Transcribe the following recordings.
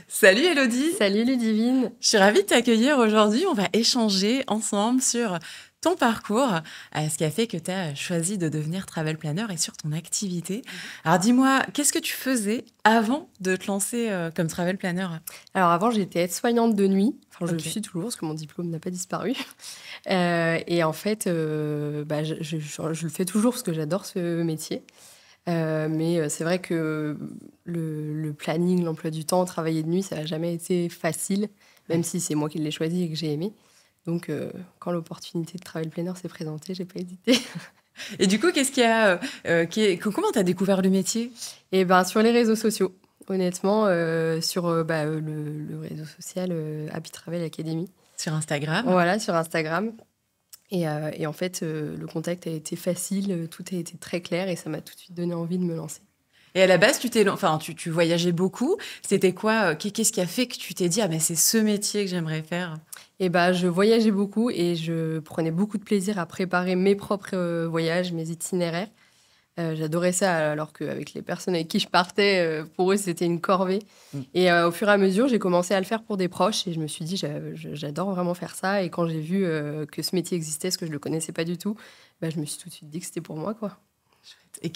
Salut Elodie, Salut Ludivine. je suis ravie de t'accueillir aujourd'hui. On va échanger ensemble sur ton parcours, ce qui a fait que tu as choisi de devenir travel planner et sur ton activité. Alors dis-moi, qu'est-ce que tu faisais avant de te lancer comme travel planner? Alors avant, j'étais aide-soignante de nuit. Enfin, je le Ok. suis toujours parce que mon diplôme n'a pas disparu. Et en fait, je le fais toujours parce que j'adore ce métier. Mais c'est vrai que le planning, l'emploi du temps, travailler de nuit, ça n'a jamais été facile, même Ouais. si c'est moi qui l'ai choisi et que j'ai aimé. Donc, quand l'opportunité de travel planner s'est présentée, j'ai pas hésité. Et du coup, qu'est-ce qu'il y a, comment tu as découvert le métier? Et ben sur les réseaux sociaux, honnêtement, sur le réseau social Happy Travel Academy. Sur Instagram? Voilà, sur Instagram. Et en fait, le contact a été facile, tout a été très clair et ça m'a tout de suite donné envie de me lancer. Et à la base, tu voyageais beaucoup. C'était quoi, qu'est-ce qui a fait que tu t'es dit, ah mais c'est ce métier que j'aimerais faire? Et bah, je voyageais beaucoup et je prenais beaucoup de plaisir à préparer mes propres voyages, mes itinéraires. J'adorais ça, alors qu'avec les personnes avec qui je partais, pour eux, c'était une corvée. Mm. Et au fur et à mesure, j'ai commencé à le faire pour des proches et je me suis dit, j'adore vraiment faire ça. Et quand j'ai vu que ce métier existait, parce que je ne le connaissais pas du tout, bah, je me suis tout de suite dit que c'était pour moi, quoi. Et Mm.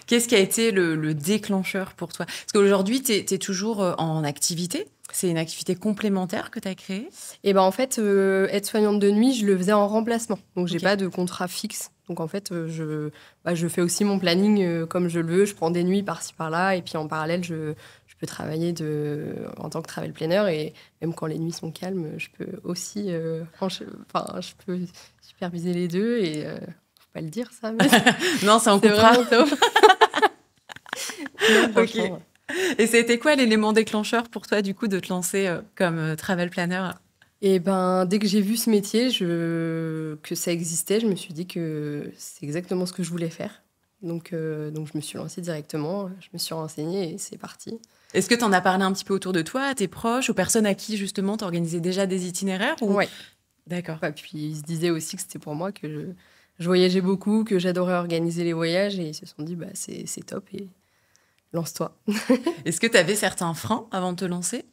qu'est-ce qui a été le déclencheur pour toi? Parce qu'aujourd'hui, tu es toujours en activité. C'est une activité complémentaire que tu as créée. Et ben en fait, être soignante de nuit, je le faisais en remplacement. Donc, j'ai Ok. pas de contrat fixe. Donc, en fait, je fais aussi mon planning comme je le veux. Je prends des nuits par-ci, par-là. Et puis, en parallèle, je peux travailler en tant que travel planner. Et même quand les nuits sont calmes, je peux aussi je peux superviser les deux. Et faut pas le dire, ça, mais Non, ça en c'est coupera. vraiment top. Non, Ok. franchement. Et c'était quoi l'élément déclencheur pour toi, du coup, de te lancer comme travel planner? Et ben, dès que j'ai vu ce métier, que ça existait, je me suis dit que c'est exactement ce que je voulais faire. Donc je me suis lancée directement, je me suis renseignée et c'est parti. Est-ce que tu en as parlé un petit peu autour de toi, à tes proches, aux personnes à qui, justement, tu organisais déjà des itinéraires ou... Ouais. D'accord. Bah, puis ils se disaient aussi que c'était pour moi, que je voyageais beaucoup, que j'adorais organiser les voyages et ils se sont dit, bah, c'est top et lance-toi. Est-ce que tu avais certains freins avant de te lancer?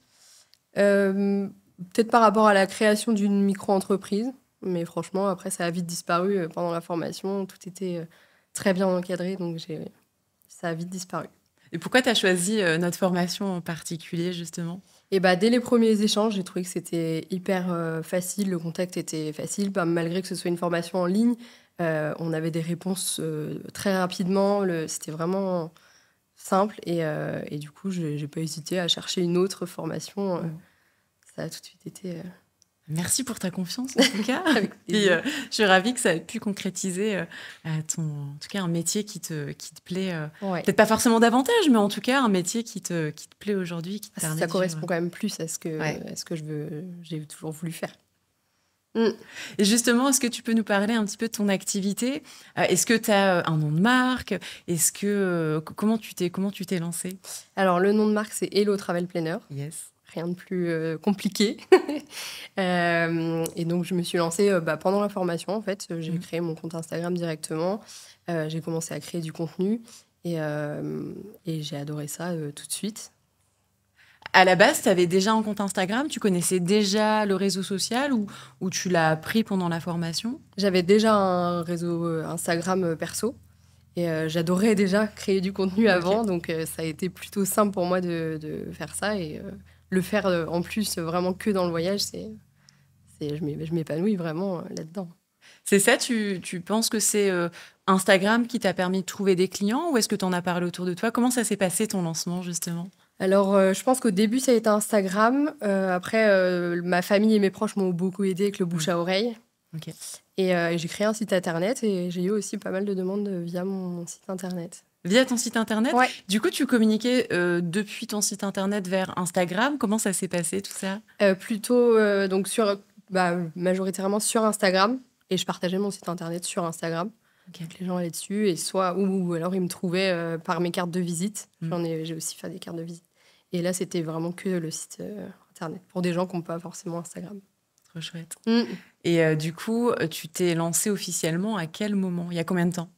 Euh, Peut-être par rapport à la création d'une micro-entreprise, mais franchement, après, ça a vite disparu pendant la formation. Tout était très bien encadré, donc ça a vite disparu. Et pourquoi tu as choisi notre formation en particulier, justement? Et bah, dès les premiers échanges, j'ai trouvé que c'était hyper facile, le contact était facile, bah, malgré que ce soit une formation en ligne, on avait des réponses très rapidement, c'était vraiment simple et du coup, j'ai pas hésité à chercher une autre formation. Ça a tout de suite été Merci pour ta confiance, en tout cas. avec Puis, plaisir. je suis ravie que ça ait pu concrétiser en tout cas, un métier qui te plaît. Ouais. Peut-être pas forcément davantage, mais en tout cas, un métier qui te plaît aujourd'hui, qui te permet Ça de vivre. correspond quand même plus Ouais. à ce que j'ai toujours voulu faire. Mm. Et justement, est-ce que tu peux nous parler un petit peu de ton activité? Est-ce que tu as un nom de marque? Comment tu t'es lancée? Alors, le nom de marque, c'est Hello Travel Planner. Yes. Rien de plus compliqué. Et donc, je me suis lancée pendant la formation, en fait. J'ai créé mon compte Instagram directement. J'ai commencé à créer du contenu et j'ai adoré ça tout de suite. À la base, tu avais déjà un compte Instagram? Tu connaissais déjà le réseau social ou tu l'as appris pendant la formation? J'avais déjà un réseau Instagram perso et j'adorais déjà créer du contenu Ok. avant. Donc, ça a été plutôt simple pour moi de faire ça et le faire en plus vraiment que dans le voyage, je m'épanouis vraiment là-dedans. C'est ça, tu penses que c'est Instagram qui t'a permis de trouver des clients ou est-ce que tu en as parlé autour de toi? Comment ça s'est passé ton lancement justement? Alors, je pense qu'au début, ça a été Instagram. Après, ma famille et mes proches m'ont beaucoup aidé avec le bouche à oreille. Ok. Et j'ai créé un site internet et j'ai eu aussi pas mal de demandes via mon site internet. Via ton site internet? Ouais. Du coup, tu communiquais depuis ton site internet vers Instagram. Comment ça s'est passé tout ça? Plutôt donc majoritairement sur Instagram. Et je partageais mon site internet sur Instagram. Ok. Donc les gens allaient dessus et ou alors ils me trouvaient par mes cartes de visite. Mm. J'ai aussi fait des cartes de visite. Et là, c'était vraiment que le site internet pour des gens qui n'ont pas forcément Instagram. Trop chouette. Mm. Et du coup, tu t'es lancée officiellement à quel moment? Il y a combien de temps?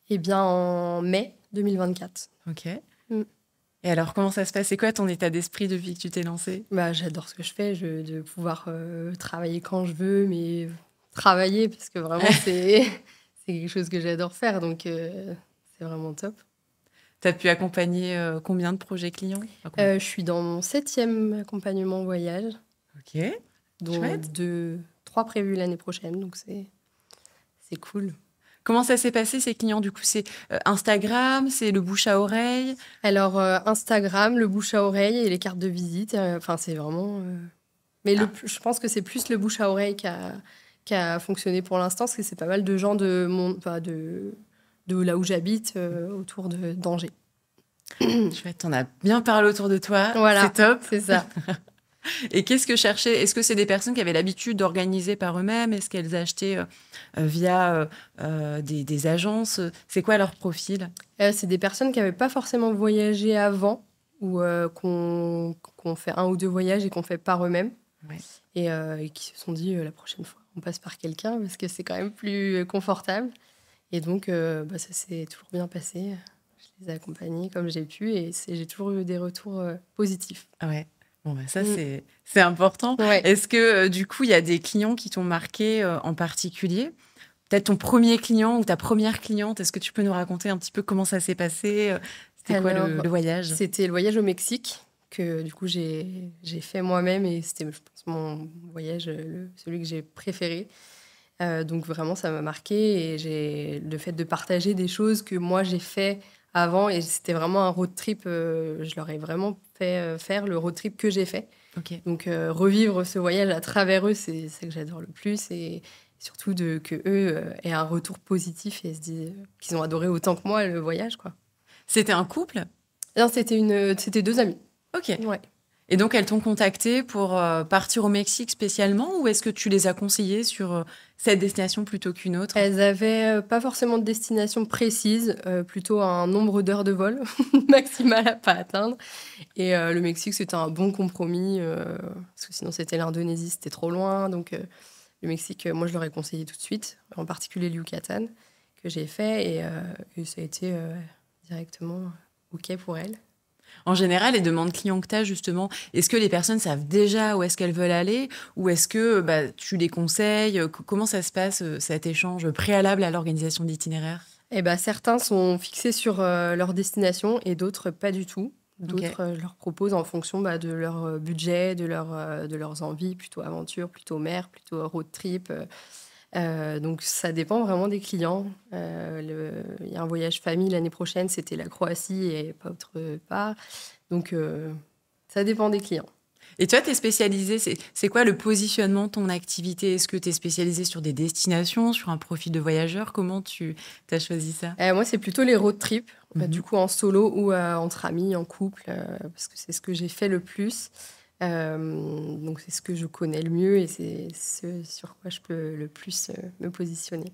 Eh bien, en mai 2024. Ok. Mm. Et alors, comment ça se passe? C'est quoi ton état d'esprit depuis que tu t'es lancée? Bah, j'adore ce que je fais, de pouvoir travailler quand je veux, mais travailler, parce que vraiment, c'est quelque chose que j'adore faire, donc c'est vraiment top. Tu as pu accompagner combien de projets clients? Enfin, combien? Je suis dans mon 7e accompagnement voyage, Ok, dont chouette. 3 prévus l'année prochaine, donc c'est cool. Comment ça s'est passé ces clients? Du coup, c'est Instagram, c'est le bouche à oreille? Alors, Instagram, le bouche à oreille et les cartes de visite, enfin, c'est vraiment. Mais Ah, je pense que c'est plus le bouche à oreille qui a fonctionné pour l'instant, parce que c'est pas mal de gens enfin, de là où j'habite, autour d'Angers. chouette, on a bien parlé autour de toi, c'est Voilà, top. c'est ça. Et qu'est-ce que chercher? Est-ce que c'est des personnes qui avaient l'habitude d'organiser par eux-mêmes? Est-ce qu'elles achetaient via des agences? C'est quoi leur profil? C'est des personnes qui n'avaient pas forcément voyagé avant, ou qu'on fait 1 ou 2 voyages et qu'on fait par eux-mêmes, Ouais. et qui se sont dit la prochaine fois, on passe par quelqu'un parce que c'est quand même plus confortable. Et donc, bah, ça s'est toujours bien passé. Je les ai accompagnés comme j'ai pu et j'ai toujours eu des retours positifs. Ouais. Bon, bah, ça, Mm. c'est important. Ouais. Est-ce que, du coup, il y a des clients qui t'ont marqué en particulier? Peut-être ton premier client ou ta première cliente, est-ce que tu peux nous raconter un petit peu comment ça s'est passé? C'était quoi Alors, le voyage? c'était le voyage au Mexique que du coup j'ai fait moi-même et c'était, je pense, mon voyage, celui que j'ai préféré. Donc vraiment, ça m'a marqué et le fait de partager des choses que moi j'ai fait avant, et c'était vraiment un road trip. Je leur ai vraiment fait faire le road trip que j'ai fait. Ok. Donc revivre ce voyage à travers eux, c'est ça que j'adore le plus, et surtout que eux aient un retour positif et se disent qu'ils ont adoré autant que moi le voyage, quoi. C'était un couple? Non, c'était 2 amis. Ok. Ouais. Et donc, elles t'ont contacté pour partir au Mexique spécialement ou est-ce que tu les as conseillées sur cette destination plutôt qu'une autre? Elles avaient pas forcément de destination précise, plutôt un nombre d'heures de vol maximal à pas atteindre. Et le Mexique, c'était un bon compromis, parce que sinon c'était l'Indonésie, c'était trop loin. Donc le Mexique, moi je l'aurais conseillé tout de suite, en particulier le Yucatan, que j'ai fait, et ça a été directement OK pour elles. En général, les demandes clients que tu as, justement, est-ce que les personnes savent déjà où est-ce qu'elles veulent aller ou est-ce que bah, tu les conseilles? Comment ça se passe, cet échange préalable à l'organisation d'itinéraire? Et ben, certains sont fixés sur leur destination et d'autres pas du tout. Ok. D'autres, je leur propose en fonction, bah, de leur budget, de leurs envies, plutôt aventure, plutôt mer, plutôt road trip. Donc ça dépend vraiment des clients. Il y a un voyage famille l'année prochaine, c'était la Croatie et pas autre part. Donc ça dépend des clients. Et toi, tu es spécialisé, c'est quoi le positionnement de ton activité? Est-ce que tu es spécialisé sur des destinations, sur un profil de voyageur? Comment tu as choisi ça? Moi, c'est plutôt les road trips, du Mhm. coup en solo ou entre amis, en couple, parce que c'est ce que j'ai fait le plus. Donc c'est ce que je connais le mieux et c'est ce sur quoi je peux le plus me positionner.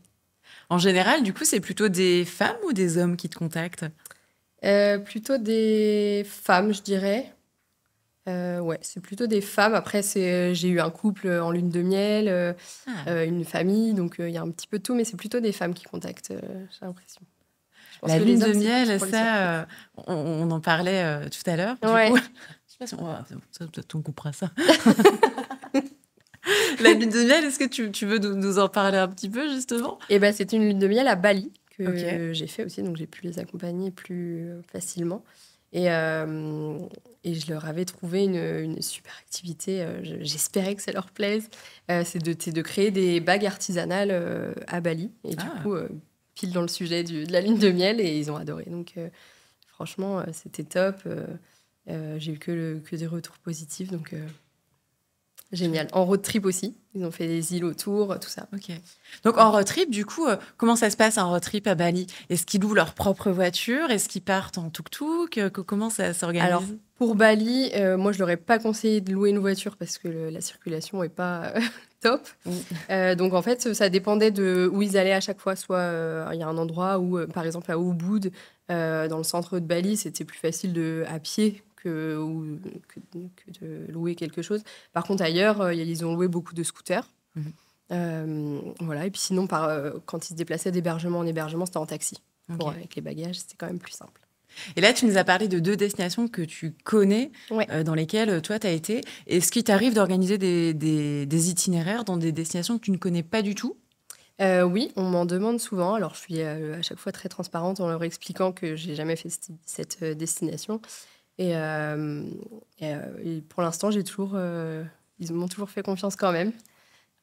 En général, du coup, c'est plutôt des femmes ou des hommes qui te contactent? Plutôt des femmes, je dirais. Ouais, c'est plutôt des femmes. Après, j'ai eu un couple en lune de miel, Ah, une famille, donc il y a un petit peu de tout, mais c'est plutôt des femmes qui contactent, j'ai l'impression. Je pense la que lune les de hommes, c'est plus miel, pour les surprises. ça, on en parlait tout à l'heure. Du coup, Ouais. je sais pas si on coupera ça. La lune de miel, est-ce que tu veux nous en parler un petit peu, justement? Et ben, c'était une lune de miel à Bali Ok. que j'ai fait aussi, donc j'ai pu les accompagner plus facilement. Et je leur avais trouvé une super activité. J'espérais que ça leur plaise. C'est de créer des bagues artisanales à Bali. Et du Ah. coup, pile dans le sujet de la lune de miel, et ils ont adoré. Donc, franchement, c'était top. J'ai eu que des retours positifs. Donc, génial. Chouette. En road trip aussi. Ils ont fait des îles autour, tout ça. Ok. Donc en Donc, road trip, du coup, comment ça se passe un road trip à Bali? Est-ce qu'ils louent leur propre voiture? Est-ce qu'ils partent en tuk-tuk? Comment ça alors, s'organise? pour Bali, moi, je leur ai pas conseillé de louer une voiture parce que la circulation est pas top. Mm. Donc, en fait, ça dépendait de où ils allaient à chaque fois. Soit il y a un endroit où, par exemple, à Ubud, dans le centre de Bali, c'était plus facile à pied que de louer quelque chose. Par contre, ailleurs, ils ont loué beaucoup de scooters. Mhm. Voilà. Et puis sinon, quand ils se déplaçaient d'hébergement en hébergement, c'était en taxi. Ok. Avec les bagages, c'était quand même plus simple. Et là, tu nous as parlé de 2 destinations que tu connais, Ouais. dans lesquelles, toi, tu as été. Est-ce qu'il t'arrive d'organiser des itinéraires dans des destinations que tu ne connais pas du tout? Oui, on m'en demande souvent. Alors je suis, à chaque fois très transparente en leur expliquant que j'ai jamais fait cette destination et et pour l'instant, ils m'ont toujours fait confiance quand même,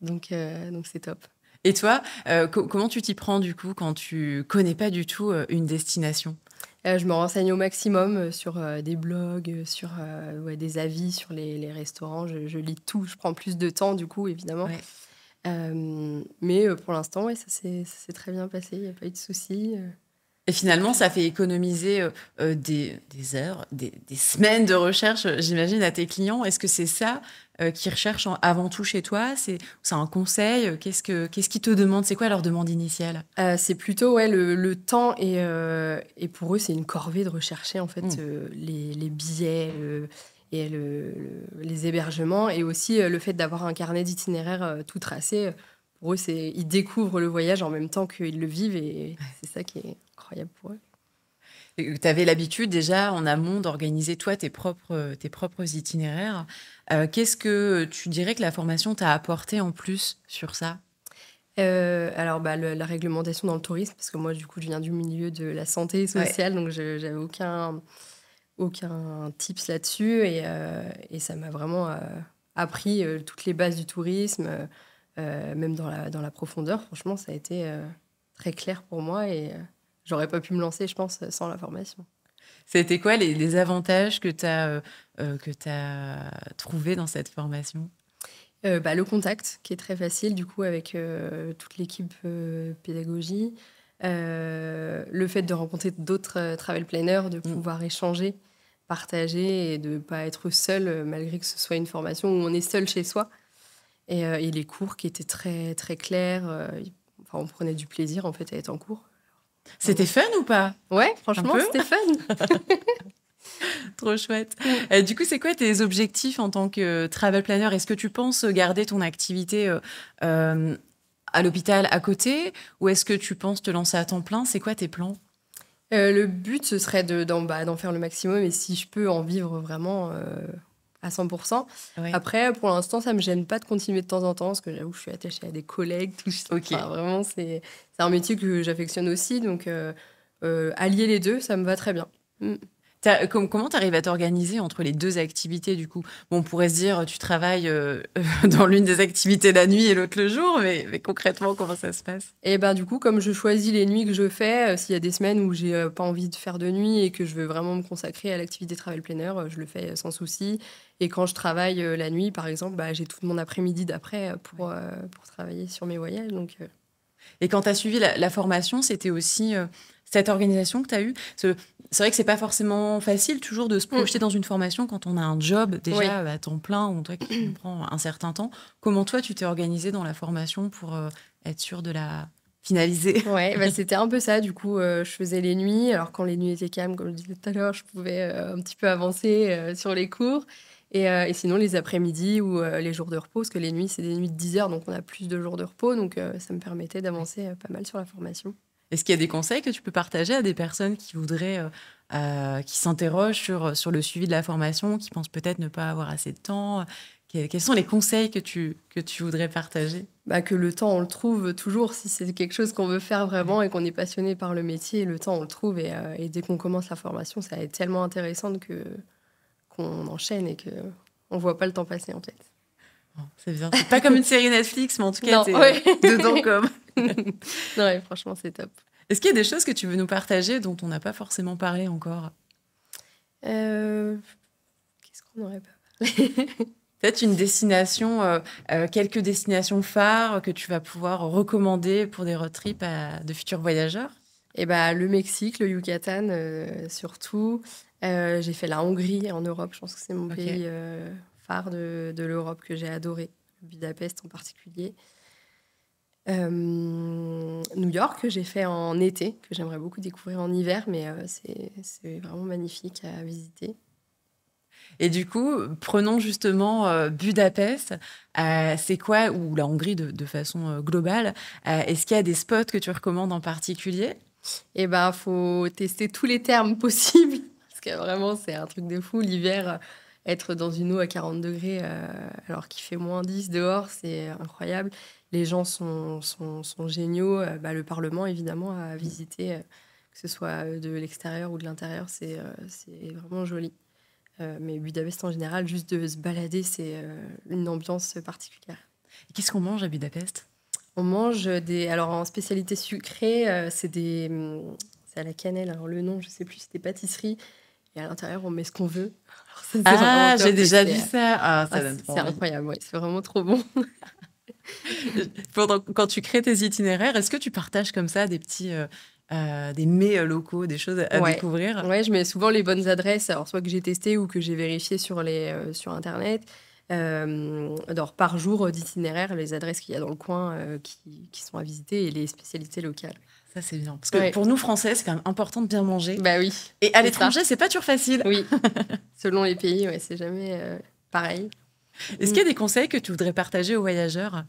donc c'est top. Et toi, comment tu t'y prends, du coup, quand tu connais pas du tout, une destination? Je me renseigne au maximum, sur, des blogs, sur, ouais, des avis sur les restaurants. Je lis tout. Je prends plus de temps du coup, évidemment. Ouais. Mais pour l'instant, ouais, ça s'est très bien passé. Il y a pas eu de soucis. Et finalement, ça fait économiser, des heures, des semaines de recherche, j'imagine, à tes clients. Est-ce que c'est ça, qu'ils recherchent avant tout chez toi? C'est un conseil? Qu'est-ce qu'ils te demandent? C'est quoi leur demande initiale? C'est plutôt, ouais, le temps et pour eux, c'est une corvée de rechercher, en fait, Mmh. les billets, et les hébergements et aussi, le fait d'avoir un carnet d'itinéraire, tout tracé. Pour eux, ils découvrent le voyage en même temps qu'ils le vivent et c'est ça qui est incroyable pour eux. Tu avais l'habitude déjà en amont d'organiser toi tes propres itinéraires. Qu'est-ce que tu dirais que la formation t'a apporté en plus sur ça? Alors, bah, la réglementation dans le tourisme, parce que moi, du coup, je viens du milieu de la santé Ouais. sociale, donc je j'avais aucun tips là-dessus et ça m'a vraiment, appris, toutes les bases du tourisme, même dans la profondeur. Franchement, ça a été, très clair pour moi et j'aurais pas pu me lancer, je pense, sans la formation. C'était quoi les avantages que tu trouvés dans cette formation? Bah, le contact qui est très facile du coup avec, toute l'équipe, pédagogie. Le fait de rencontrer d'autres, travel planners, de Mmh. pouvoir échanger, partager et de pas être seul, malgré que ce soit une formation où on est seul chez soi et les cours qui étaient très, très clairs, enfin on prenait du plaisir en fait à être en cours, C'était vraiment. fun ou pas? Ouais, Un franchement peu? c'était fun. Trop chouette. Mmh. Du coup, c'est quoi tes objectifs en tant que travel planner? Est-ce que tu penses garder ton activité, à l'hôpital à côté? Ou est-ce que tu penses te lancer à temps plein? C'est quoi tes plans? Le but, ce serait d'en faire le maximum et si je peux en vivre vraiment, à 100. Ouais. Après, pour l'instant, ça me gêne pas de continuer de temps en temps parce que j'avoue que je suis attachée à des collègues, tout ça. OK. Enfin, vraiment, c'est un métier que j'affectionne aussi donc allier les 2, ça me va très bien. Mmh. Comment tu arrives à t'organiser entre les 2 activités, du coup? Bon, on pourrait se dire, tu travailles, dans l'une des activités la nuit et l'autre le jour, mais concrètement, comment ça se passe? Et ben, du coup, comme je choisis les nuits que je fais, s'il y a des semaines où j'ai, pas envie de faire de nuit et que je veux vraiment me consacrer à l'activité travel planner, je le fais, sans souci et quand je travaille, la nuit, par exemple, bah, j'ai tout mon après-midi d'après, pour travailler sur mes voyages Et quand tu as suivi la formation, c'était aussi, cette organisation que tu as eue? C'est vrai que c'est pas forcément facile toujours de se mmh, projeter dans une formation quand on a un job oui. déjà à temps plein ou toi qui prend un certain temps. Comment toi, tu t'es organisée dans la formation pour, être sûre de la finaliser? Ouais, bah, c'était un peu ça, du coup, je faisais les nuits. Alors quand les nuits étaient calmes, comme je disais tout à l'heure, je pouvais, un petit peu avancer, sur les cours et sinon les après-midi ou, les jours de repos, parce que les nuits, c'est des nuits de 10 heures, donc on a plus de jours de repos, donc ça me permettait d'avancer, pas mal sur la formation. Est-ce qu'il y a des conseils que tu peux partager à des personnes qui voudraient, qui s'interrogent sur le suivi de la formation, qui pensent peut-être ne pas avoir assez de temps? Quels sont les conseils que tu voudrais partager? Bah, que le temps, on le trouve toujours si c'est quelque chose qu'on veut faire Ouais. vraiment et qu'on est passionné par le métier, le temps, on le trouve et dès qu'on commence la formation, ça va être tellement intéressante qu'on enchaîne et qu'on voit pas le temps passer, en fait. Bon, c'est bien. C'est pas comme une série Netflix, mais en tout cas, Non, tu es, ouais. dedans comme. Non, ouais, franchement, c'est top. Est-ce qu'il y a des choses que tu veux nous partager dont on n'a pas forcément parlé encore? Heu, Qu'est-ce qu'on aurait pas parlé? Peut-être une destination, quelques destinations phares que tu vas pouvoir recommander pour des road trips à de futurs voyageurs? Et bah, le Mexique, le Yucatan, surtout. J'ai fait la Hongrie en Europe, je pense que c'est mon OK. pays, phare de l'Europe que j'ai adoré, Budapest en particulier. New York, que j'ai fait en été, que j'aimerais beaucoup découvrir en hiver, mais c'est vraiment magnifique à visiter. Et du coup, prenons justement, Budapest. C'est quoi ou la Hongrie de façon, globale. Est-ce qu'il y a des spots que tu recommandes en particulier? Et ben, faut tester tous les termes possibles. Parce que vraiment, c'est un truc de fou. L'hiver, être dans une eau à 40 degrés, alors qu'il fait -10 dehors, c'est incroyable. Les gens sont géniaux. Le Parlement, évidemment, à visiter, que ce soit de l'extérieur ou de l'intérieur, c'est vraiment joli. Mais Budapest, en général, juste de se balader, c'est une ambiance particulière. Et qu'est-ce qu'on mange à Budapest? On mange des... Alors, en spécialité sucrée, c'est à la cannelle. Alors, le nom, je sais plus, c'est des pâtisseries. Et à l'intérieur, on met ce qu'on veut. Alors, ça, c'est Ah, vraiment top. j'ai déjà C'est vu ça. Ah, ça donne c'est trop envie. incroyable, ouais, c'est vraiment trop bon. Quand tu crées tes itinéraires, est-ce que tu partages comme ça des petits des mets locaux, des choses à Ouais. découvrir? Ouais, je mets souvent les bonnes adresses, alors soit que j'ai testé ou que j'ai vérifié sur Internet. Alors, par jour d'itinéraire, les adresses qu'il y a dans le coin qui sont à visiter et les spécialités locales. Ça, c'est bien. Parce que Ouais. pour nous, Français, c'est quand même important de bien manger. Bah oui. Et à c'est l'étranger, c'est pas toujours facile. Oui. Selon les pays, ouais, c'est jamais pareil. Est-ce qu'il y a des conseils que tu voudrais partager aux voyageurs?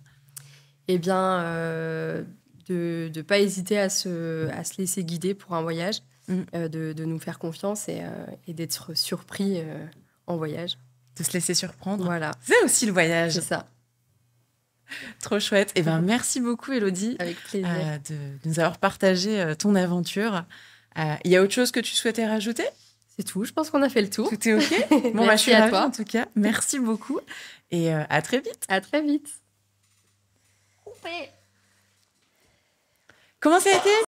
Eh bien, de ne pas hésiter à se laisser guider pour un voyage, de nous faire confiance et d'être surpris en voyage. De se laisser surprendre. Voilà, C'est aussi le voyage. c'est ça. Trop chouette. Et ben, merci beaucoup, Élodie, Avec plaisir. de nous avoir partagé ton aventure. Il y a autre chose que tu souhaitais rajouter? C'est tout, je pense qu'on a fait le tour. Tout est OK? Bon, je Merci suis à ravie, toi. en tout cas. Merci beaucoup. Et à très vite. À très vite. Comment ça a été?